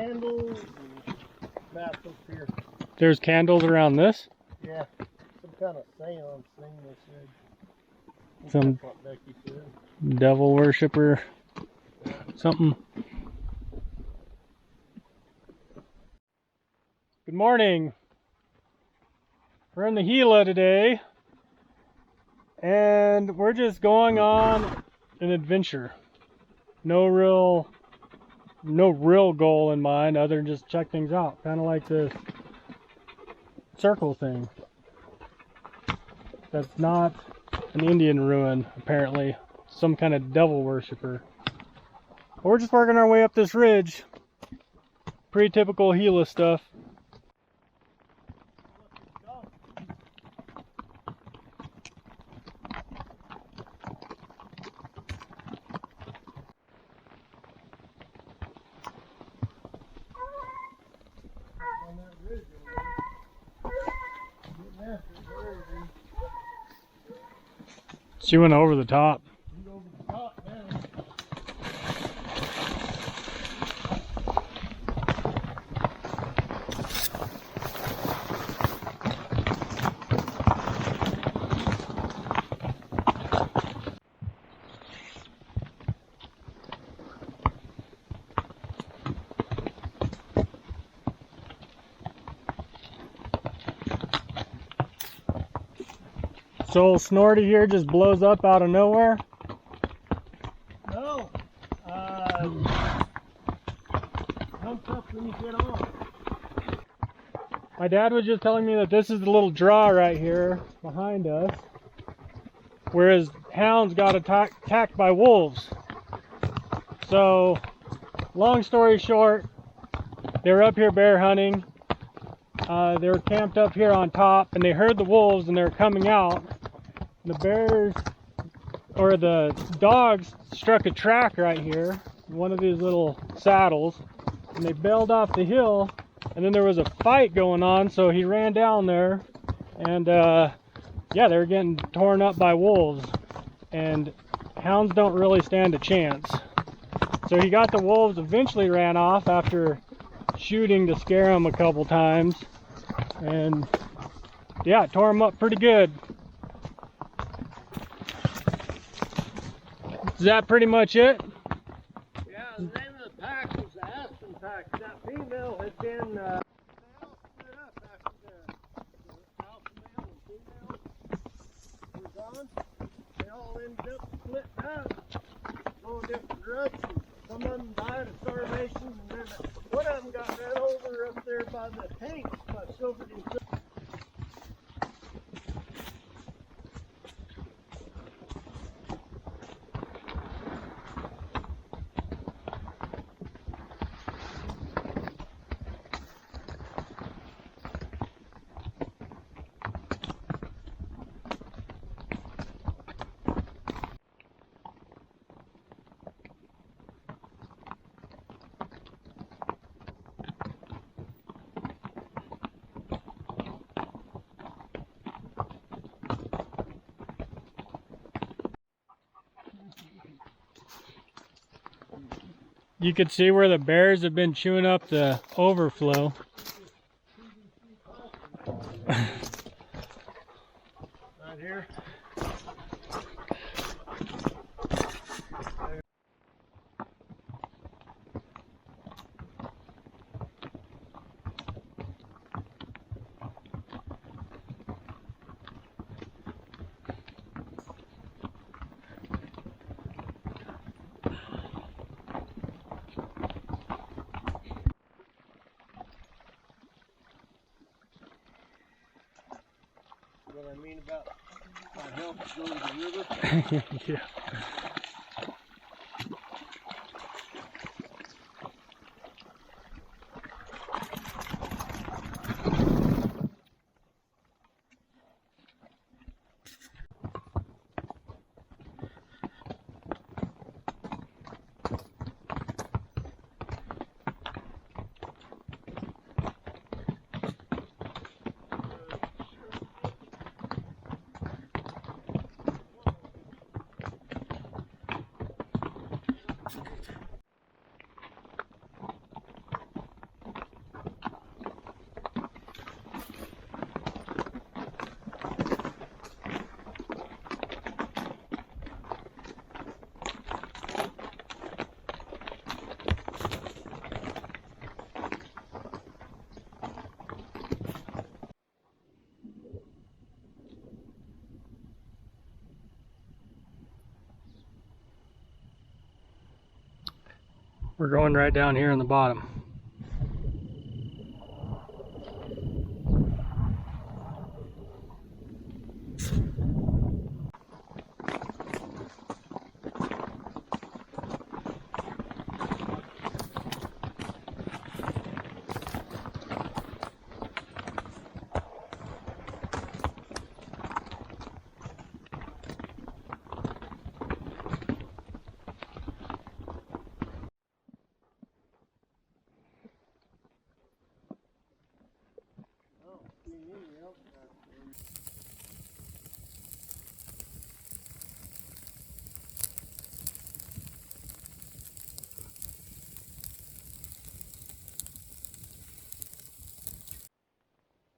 candles and bath up here. There's candles around this? Yeah, some kind of seance thing they said. Some That's what Becky said. devil worshiper, something. Good morning. We're in the Gila today, and we're just going on an adventure. No real goal in mind other than just check things out, kind of like this circle thing. That's not an Indian ruin, apparently. Some kind of devil worshiper. But we're just working our way up this ridge. Pretty typical Gila stuff. She went over the top. So Snorty here just blows up out of nowhere? No. Jump up when you get on. My dad was just telling me that this is the little draw right here behind us, where his hounds got attacked by wolves. So, long story short, they were up here bear hunting. They were camped up here on top, and they heard the wolves, and they were coming out. The bears, or the dogs, struck a track right here, one of these little saddles, and they bailed off the hill, and then there was a fight going on, so he ran down there, and yeah, they were getting torn up by wolves, and hounds don't really stand a chance. So he got the wolves, eventually ran off after shooting to scare them a couple times, and yeah, it tore them up pretty good. Is that pretty much it? Yeah, the name of the pack was the Aspen pack. That female had been they all split up after the alpha male and female were gone. They all ended up splitting up, going different directions. Some of them died of starvation, and then one of them got ran over up there by the tanks by Silverton. You could see where the bears have been chewing up the overflow. Right here. What I mean about my help go to the river. Yeah. We're going right down here in the bottom.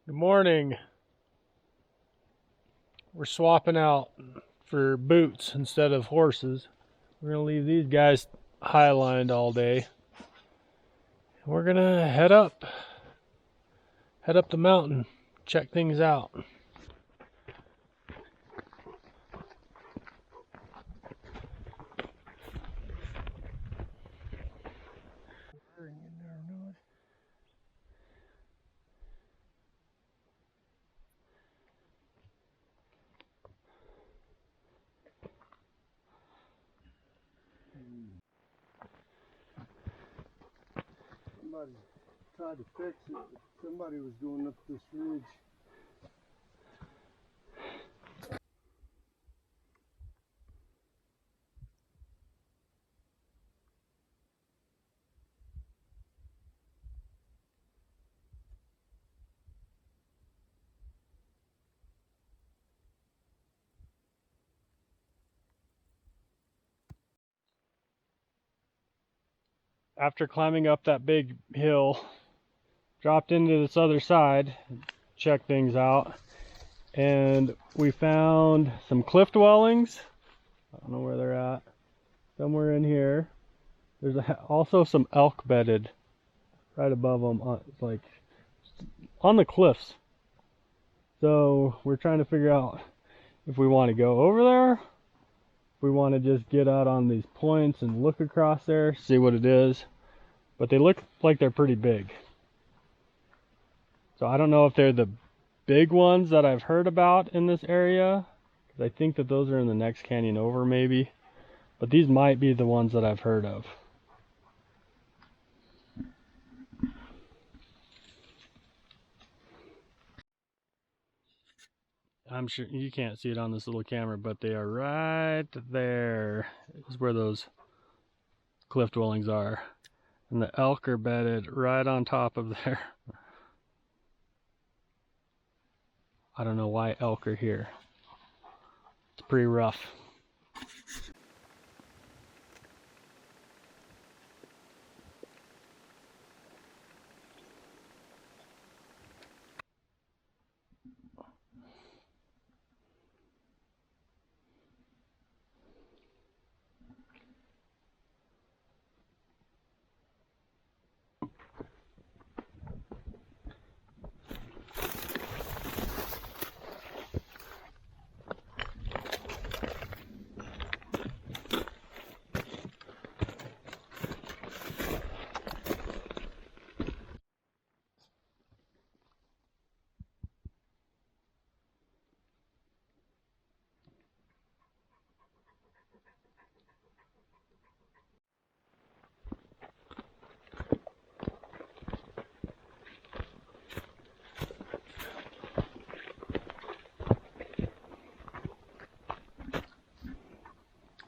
Good morning. We're swapping out for boots instead of horses. We're gonna leave these guys high-lined all day. We're gonna head up the mountain, check things out. Somebody tried to fix it. Somebody was going up this ridge. After climbing up that big hill, dropped into this other side, check things out, and we found some cliff dwellings. I don't know where they're at. Somewhere in here. There's also some elk bedded right above them, like on the cliffs. So we're trying to figure out if we want to go over there, if we want to just get out on these points and look across there, see what it is. But they look like they're pretty big. So I don't know if they're the big ones that I've heard about in this area, because I think that those are in the next canyon over maybe. But these might be the ones that I've heard of. I'm sure you can't see it on this little camera, but they are right there. Is where those cliff dwellings are. And the elk are bedded right on top of there. I don't know why elk are here. It's pretty rough.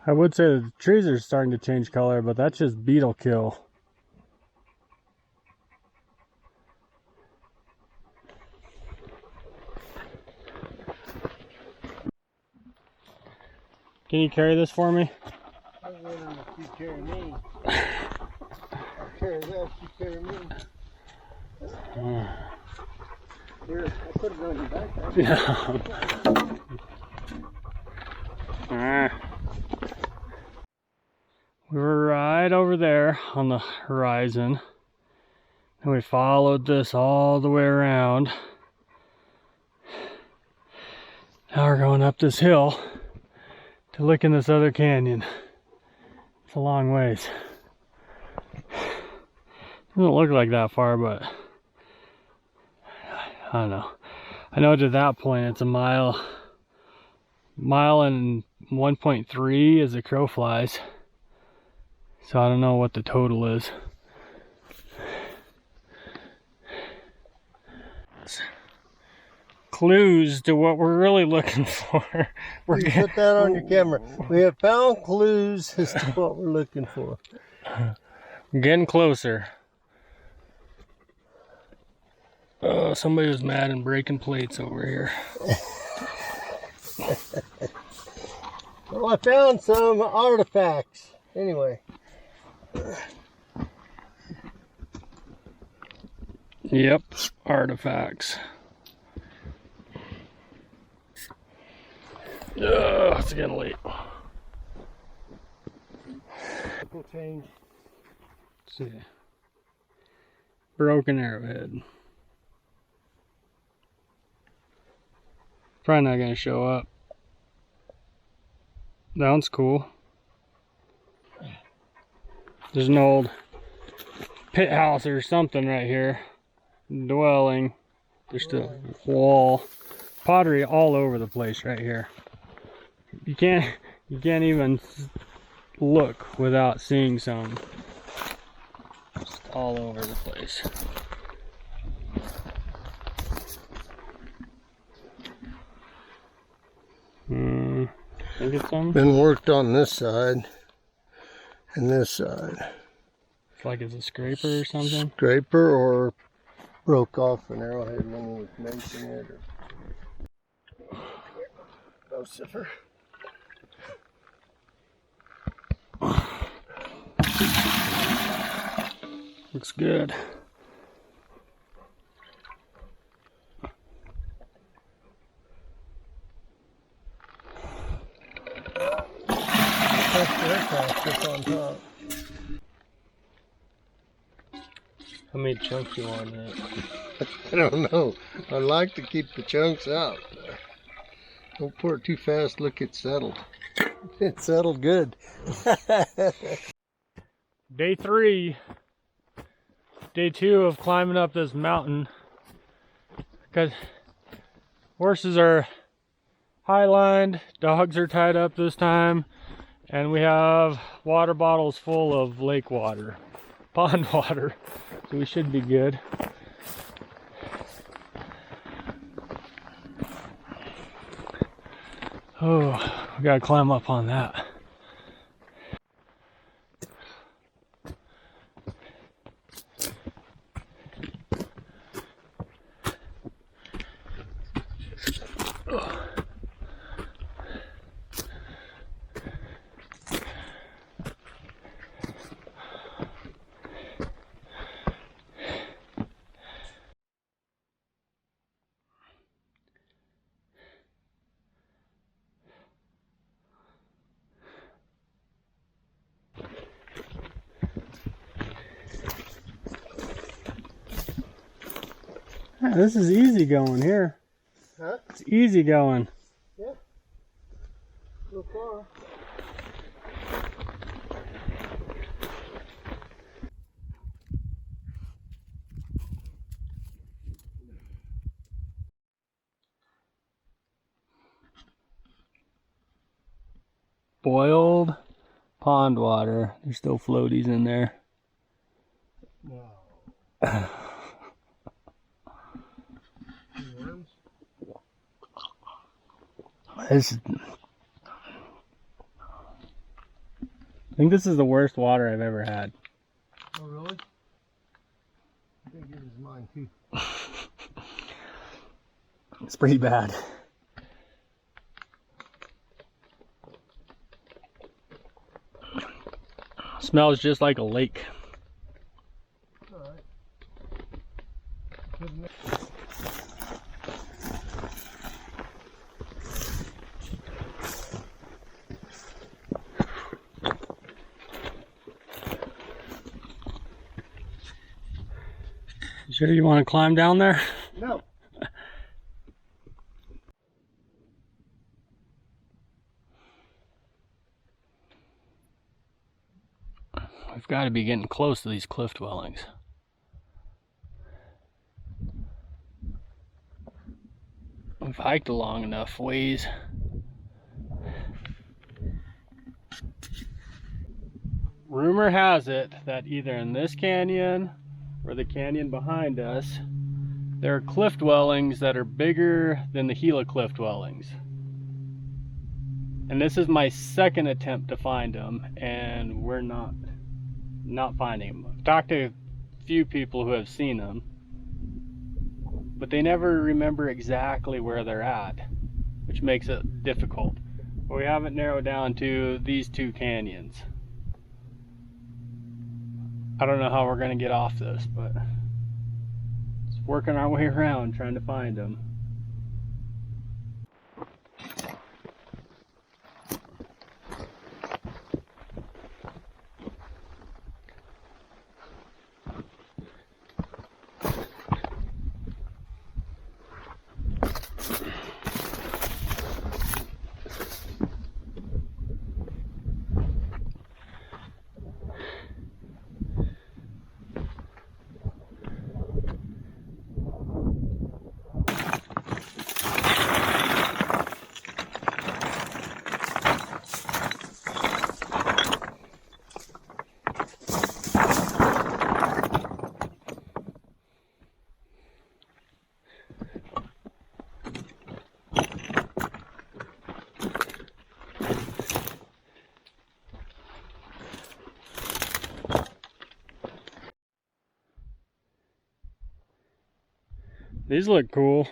I would say the trees are starting to change color, but that's just beetle kill. Can you carry this for me? I don't know if you carry me. I'll carry that, you carry me. Here, I could have run you back there. Yeah. We were right over there on the horizon, and we followed this all the way around. Now we're going up this hill to look in this other canyon. It's a long ways. Doesn't look like that far, but I don't know. I know to that point it's a mile and 1.3 as the crow flies. So I don't know what the total is. Clues to what we're really looking for. You put that on your camera. We have found clues as to what we're looking for. Getting closer. Oh, somebody was mad and breaking plates over here. Well, I found some artifacts. Anyway. Yep, artifacts. It's getting late. Change. Let's see. Broken arrowhead. Probably not gonna show up. That one's cool. There's an old pit house or something right here. Dwelling. There's the wall. Pottery all over the place right here. You can't even look without seeing some. Just all over the place. Think it's some? Been worked on this side and this side. It's like it's a scraper or something. Scraper or broke off an arrowhead when he was making it. Or... Lucifer. Looks good. Just on top. How many chunks you want in it? I don't know. I like to keep the chunks out. Don't pour it too fast. Look, it's settled. It's settled good. Day 3. Day 2 of climbing up this mountain. Because horses are high-lined, dogs are tied up this time, and we have water bottles full of lake water, pond water, so we should be good. Oh, we gotta climb up on that. Yeah, this is easy going here. Huh? It's easy going. Yeah. So far. Boiled pond water. There's still floaties in there. Wow. Worms? I think this is the worst water I've ever had. Oh, really? I think it was mine too. It's pretty bad. Smells just like a lake. All right. You sure you want to climb down there? No. We've got to be getting close to these cliff dwellings. I've hiked a long enough ways. Rumor has it that either in this canyon or the canyon behind us, there are cliff dwellings that are bigger than the Gila cliff dwellings. And this is my second attempt to find them, and we're not finding them. I've talked to a few people who have seen them, but they never remember exactly where they're at, which makes it difficult. But we haven't narrowed down to these two canyons. I don't know how we're going to get off this, but it's working our way around trying to find them. These look cool.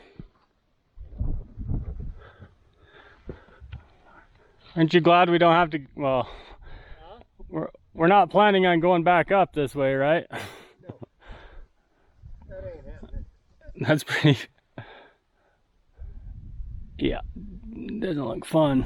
Aren't you glad we don't have to, well, huh? We're not planning on going back up this way, right? No. That ain't happening. That's pretty, yeah, doesn't look fun.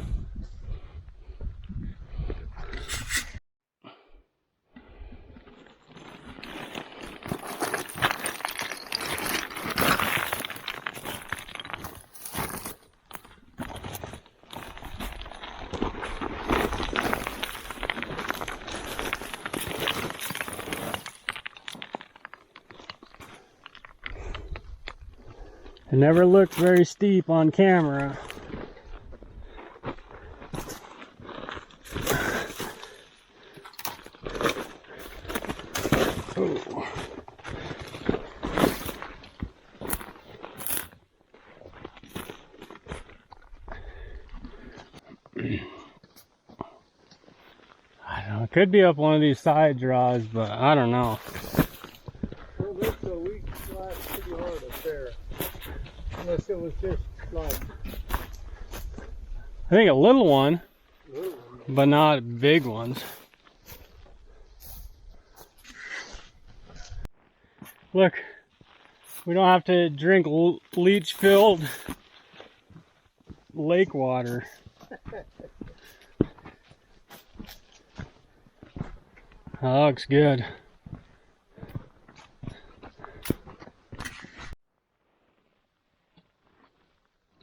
It never looked very steep on camera. Oh. I don't know, it could be up one of these side draws, but I don't know. Well, this a weak slide pretty hard up there. Unless it was just like I think a little one, but not big ones. Look, we don't have to drink leach-filled lake water. That looks good.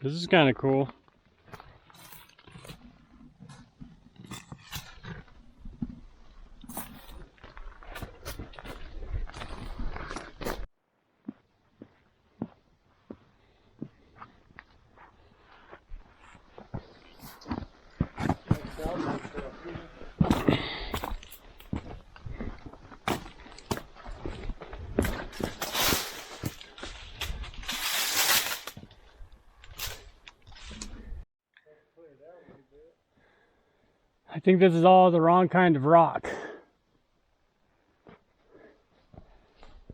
This is kind of cool. I think this is all the wrong kind of rock.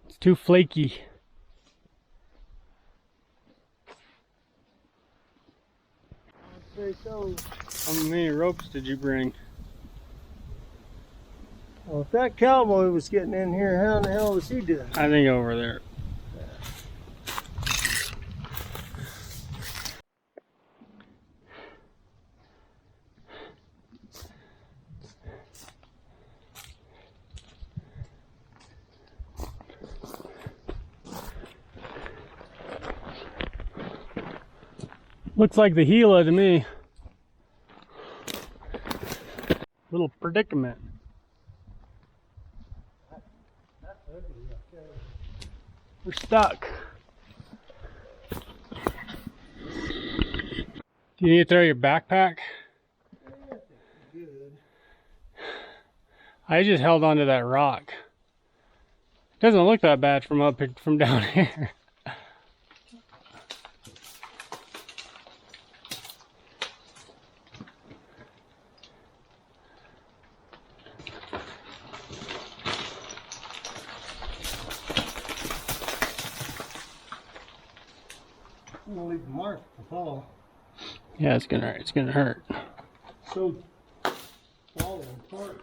It's too flaky. I'd say so. How many ropes did you bring? Well, if that cowboy was getting in here, how in the hell was he doing? I think over there. Looks like the Gila to me. Little predicament. We're stuck. Do you need to throw your backpack? Good. I just held onto that rock. Doesn't look that bad from down here. I'm gonna leave a mark to fall. Yeah, it's gonna hurt. So falling apart.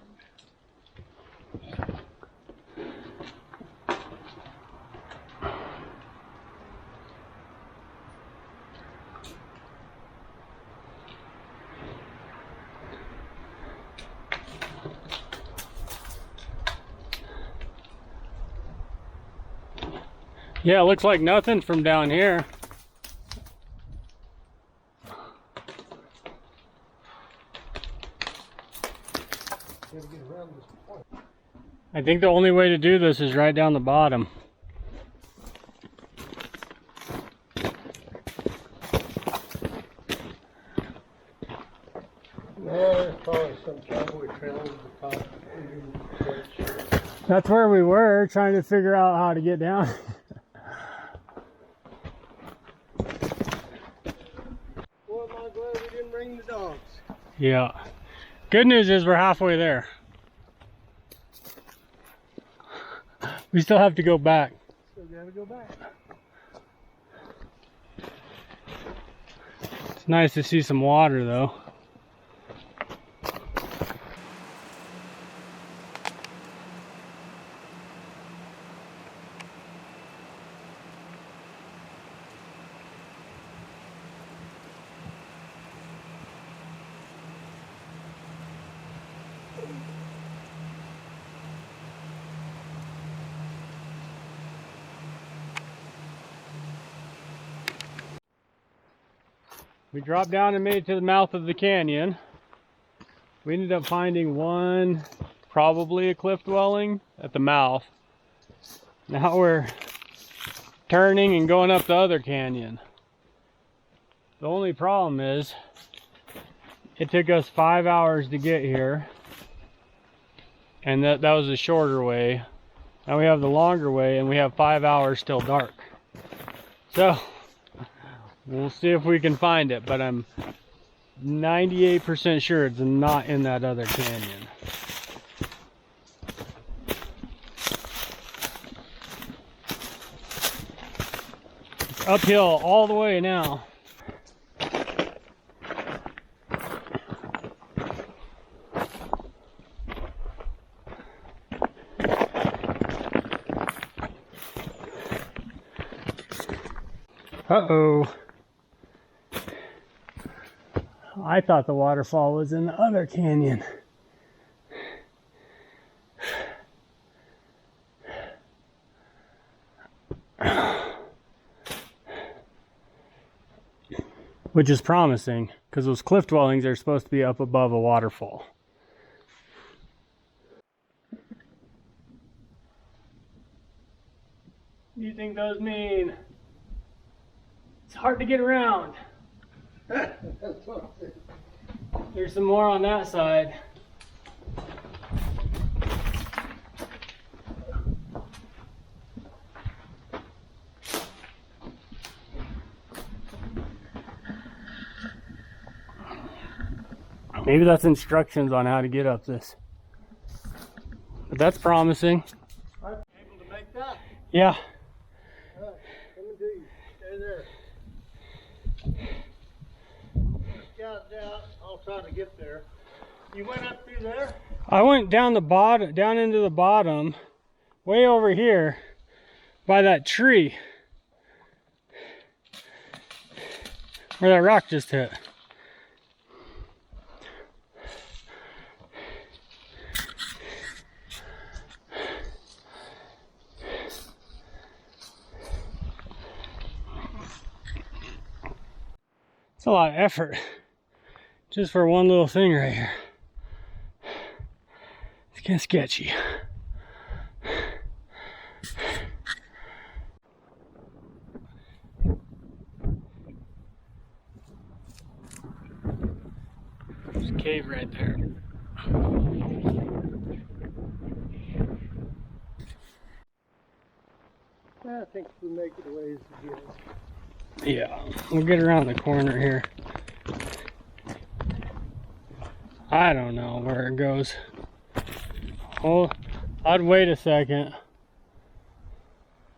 Yeah, it looks like nothing from down here. Gotta get around this point. I think the only way to do this is right down the bottom. There's probably some cowboy trails at the top. That's where we were, trying to figure out how to get down. Boy, am I glad we didn't bring the dogs. Yeah. Good news is we're halfway there. We still have to go back. Still gotta go back. It's nice to see some water though. We dropped down and made it to the mouth of the canyon. We ended up finding one, probably a cliff dwelling at the mouth. Now we're turning and going up the other canyon. The only problem is it took us 5 hours to get here, and that was the shorter way. Now we have the longer way, and we have 5 hours till dark. So we'll see if we can find it, but I'm 98% sure it's not in that other canyon. It's uphill all the way now. Uh-oh. I thought the waterfall was in the other canyon. Which is promising, because those cliff dwellings are supposed to be up above a waterfall. What do you think those mean? It's hard to get around. There's some more on that side. Maybe that's instructions on how to get up this. But that's promising. I'm able to make that. Yeah. All right, coming to you. Stay there. Scout out. I'll try to get there. You went up through there? I went down the bottom, down into the bottom, way over here by that tree where that rock just hit. It's a lot of effort just for one little thing right here. It's kind of sketchy. I think we make it a ways to get. Yeah, we'll get around the corner here. I don't know where it goes. Oh, I'd wait a second.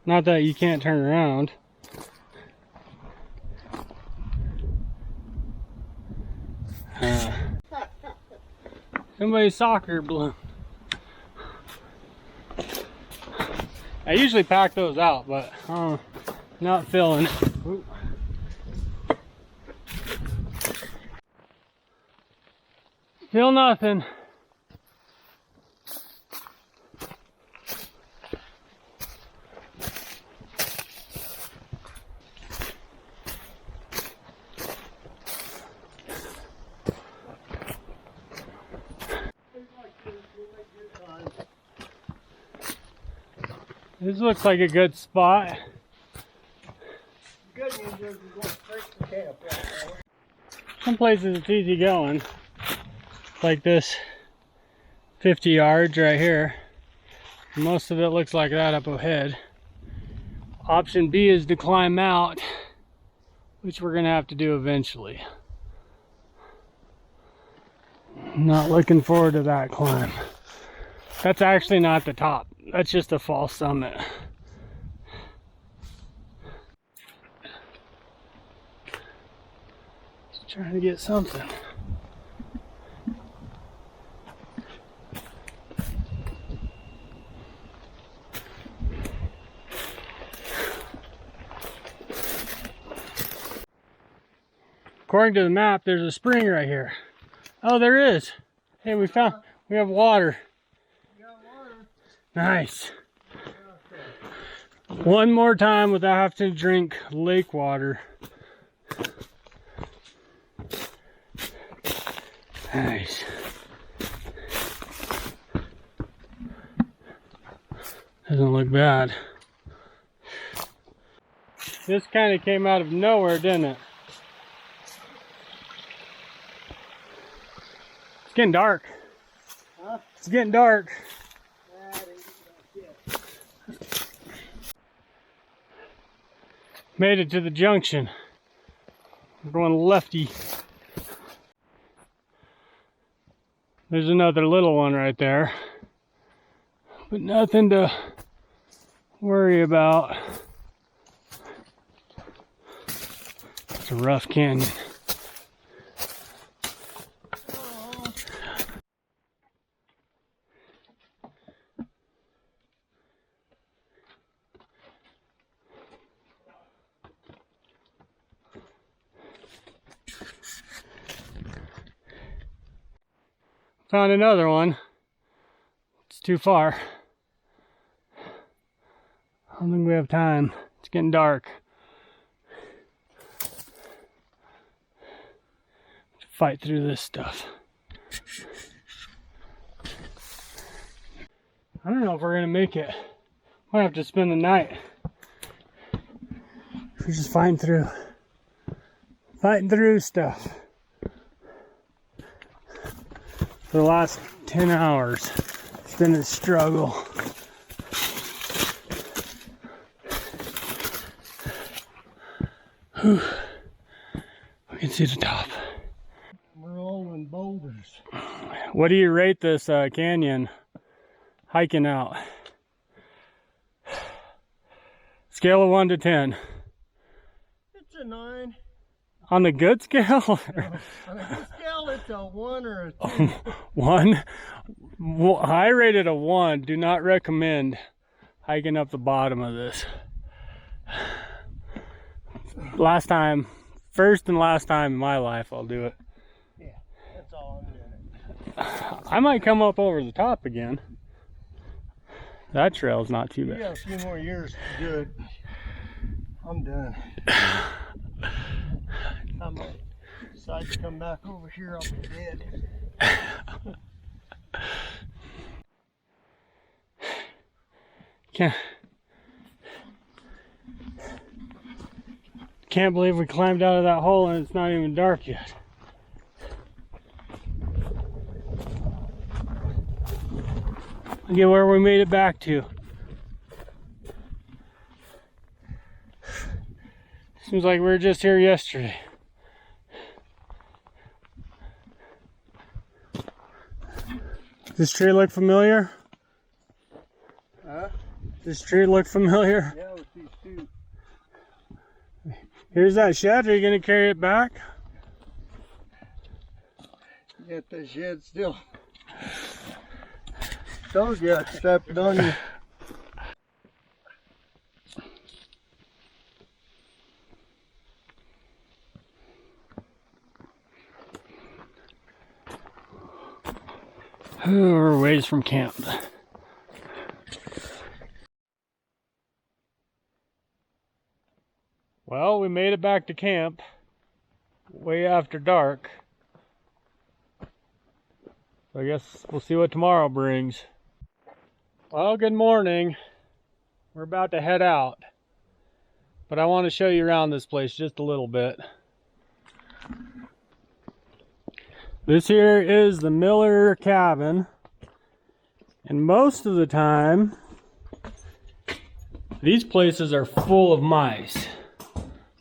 Not that you can't turn around. Somebody's soccer balloon. I usually pack those out, but not feeling it. Ooh. Still nothing. This looks like a good spot. Good news is we're going straight to camp right now. Some places it's easy going. Like this 50 yards right here. Most of it looks like that up ahead. Option B is to climb out, which we're gonna have to do eventually. Not looking forward to that climb. That's actually not the top. That's just a false summit. Just trying to get something. According to the map, there's a spring right here. Oh, there is. Hey, we have water. Nice. One more time without having to drink lake water. Nice. Doesn't look bad. This kind of came out of nowhere, didn't it? It's getting dark. Huh? It's getting dark. Made it to the junction. We're going lefty. There's another little one right there, but nothing to worry about. It's a rough canyon. Found another one. It's too far. I don't think we have time. It's getting dark. Fight through this stuff. I don't know if we're gonna make it. Might have to spend the night. We're just fighting through stuff. For the last 10 hours, it's been a struggle. Whew. We can see the top. We're all in boulders. What do you rate this canyon hiking out? Scale of 1 to 10. It's a 9. On the good scale? On a good scale, it's a 1 or a 2. 1? Well, I rated a 1. Do not recommend hiking up the bottom of this. First and last time in my life I'll do it. Yeah, that's all I'm doing. I might come up over the top again. That trail's not too bad. You got a few more years to do it. I'm done. I might decide to come back over here, I'll be dead. Can't believe we climbed out of that hole and it's not even dark yet. Look at where we made it back to. Seems like we were just here yesterday. This tree look familiar? Huh? This tree look familiar? Yeah, with these two. Here's that shed. Are you gonna carry it back? Get the shed still. Those got strapped on you. We're a ways from camp. Well, we made it back to camp way after dark. So I guess we'll see what tomorrow brings. Well, good morning. We're about to head out, but I want to show you around this place just a little bit. This here is the Miller cabin, and most of the time these places are full of mice,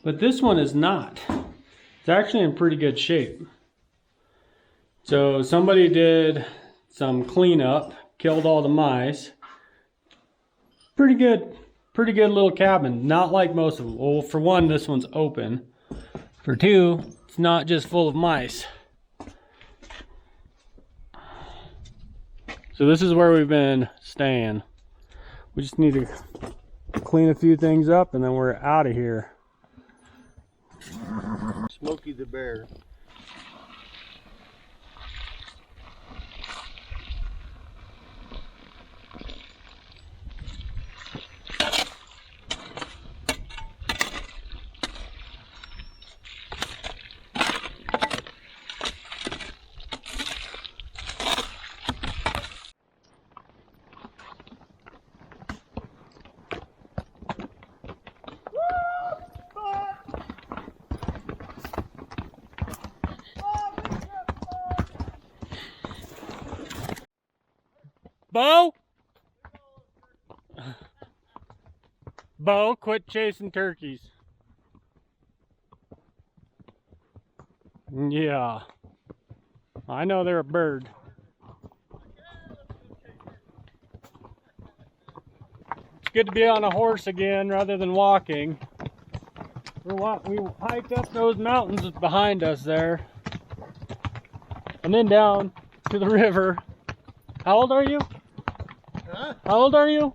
but this one is not. It's actually in pretty good shape. So somebody did some cleanup, killed all the mice. Pretty good little cabin. Not like most of them. Well, for one, this one's open. For two, it's not just full of mice. So this is where we've been staying. We just need to clean a few things up and then we're out of here. Smokey the Bear. Bo? Bo, quit chasing turkeys. Yeah. I know they're a bird. It's good to be on a horse again rather than walking. We hiked up those mountains behind us there. And then down to the river. How old are you? Huh? How old are you?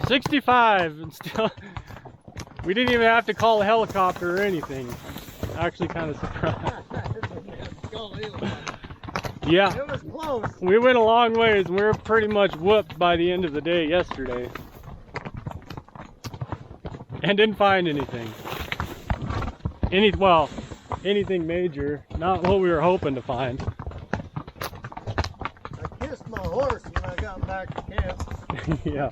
65. 65, and still, we didn't even have to call a helicopter or anything. Actually, kind of surprised. Yeah, It was close. we went a long ways, and we were pretty much whooped by the end of the day yesterday, and didn't find anything. Well, anything major, not what we were hoping to find. I kissed my horse when I got back to camp. Yeah.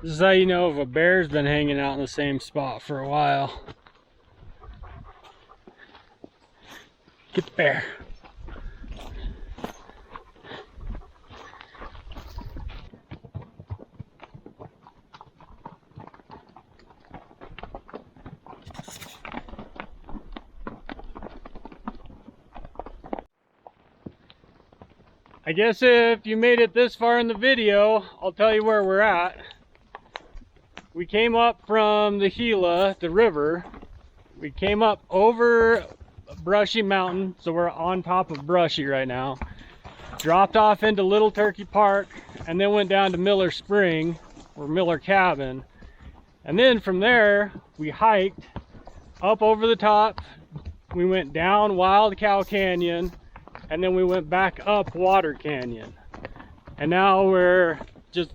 This is how you know if a bear's been hanging out in the same spot for a while. Get the bear. I guess if you made it this far in the video, I'll tell you where we're at. We came up from the Gila, the river. We came up over Brushy Mountain, so we're on top of Brushy right now. Dropped off into Little Turkey Park, and then went down to Miller Spring, or Miller Cabin. And then from there, we hiked up over the top. We went down Wild Cow Canyon, and then we went back up Water Canyon. And now we're just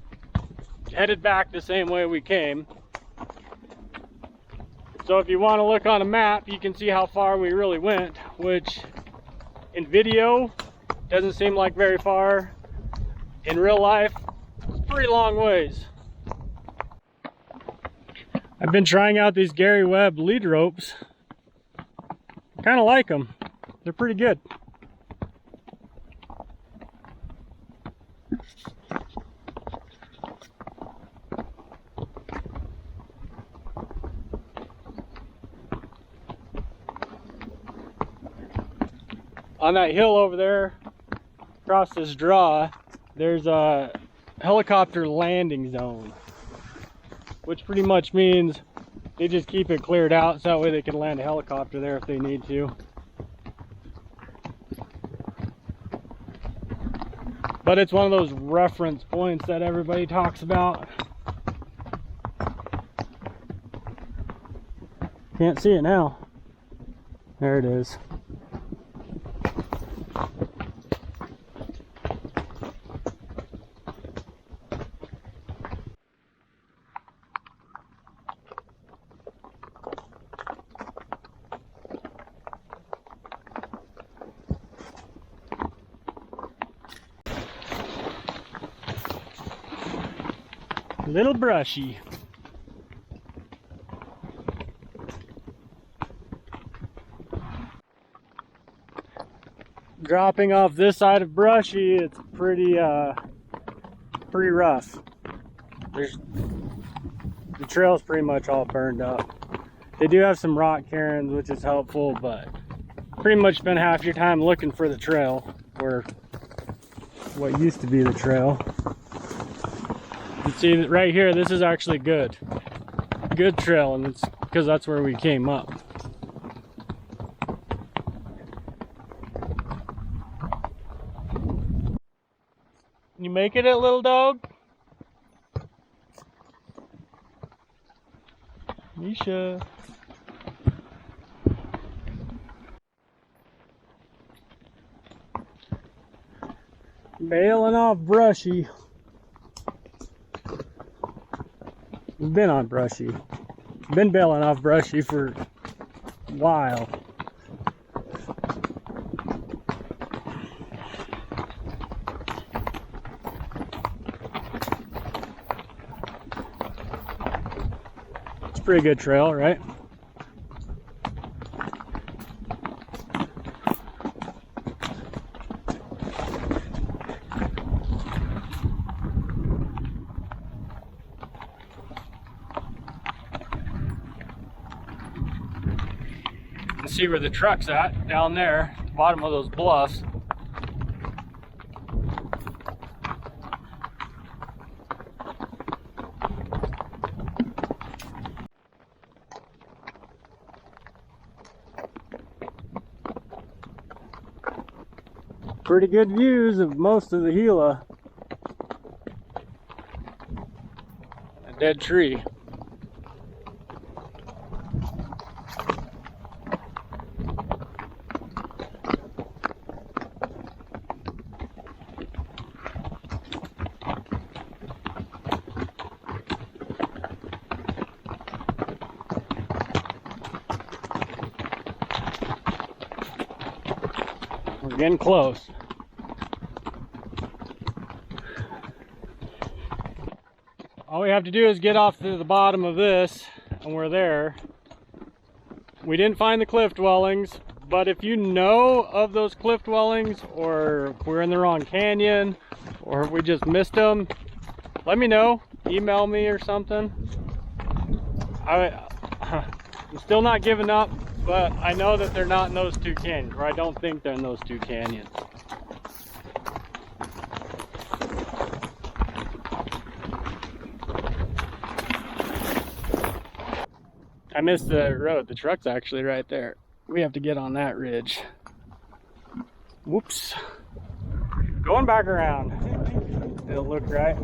headed back the same way we came. So if you want to look on a map, you can see how far we really went, which in video doesn't seem like very far. In real life, it's pretty long ways. I've been trying out these Gary Webb lead ropes. I kind of like them. They're pretty good. On that hill over there, across this draw, there's a helicopter landing zone, which pretty much means they just keep it cleared out so that way they can land a helicopter there if they need to. But it's one of those reference points that everybody talks about. Can't see it now. There it is. A little brushy. Dropping off this side of Brushy, it's pretty rough. The trail's pretty much all burned up. They do have some rock cairns, which is helpful, but pretty much spend half your time looking for the trail, or what used to be the trail. You see that right here, this is actually good trail, and it's because that's where we came up. You making it, little dog? Misha. Bailing off Brushy. We've been on Brushy. Been bailing off Brushy for a while. It's a pretty good trail, right? See where the truck's at down there at the bottom of those bluffs. Pretty good views of most of the Gila. A dead tree. We're getting close. All we have to do is get off to the bottom of this, and we're there. We didn't find the cliff dwellings, but if you know of those cliff dwellings, or if we're in the wrong canyon, or if we just missed them, let me know. Email me or something. I'm still not giving up, but I know that they're not in those two canyons, or I don't think they're in those two canyons. I missed the road. The truck's actually right there. We have to get on that ridge. Whoops. Going back around. It'll look right.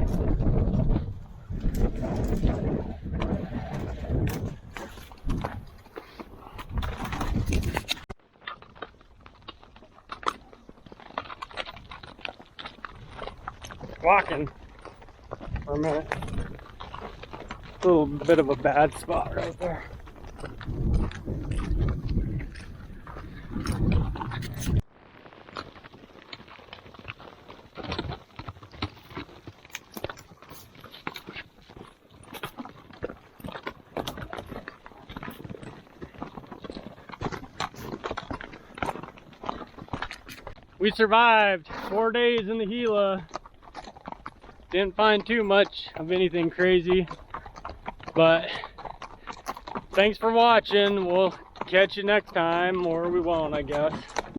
Walking for a minute. A little bit of a bad spot right there. We survived 4 days in the Gila. Didn't find too much of anything crazy, but thanks for watching. We'll catch you next time, or we won't, I guess.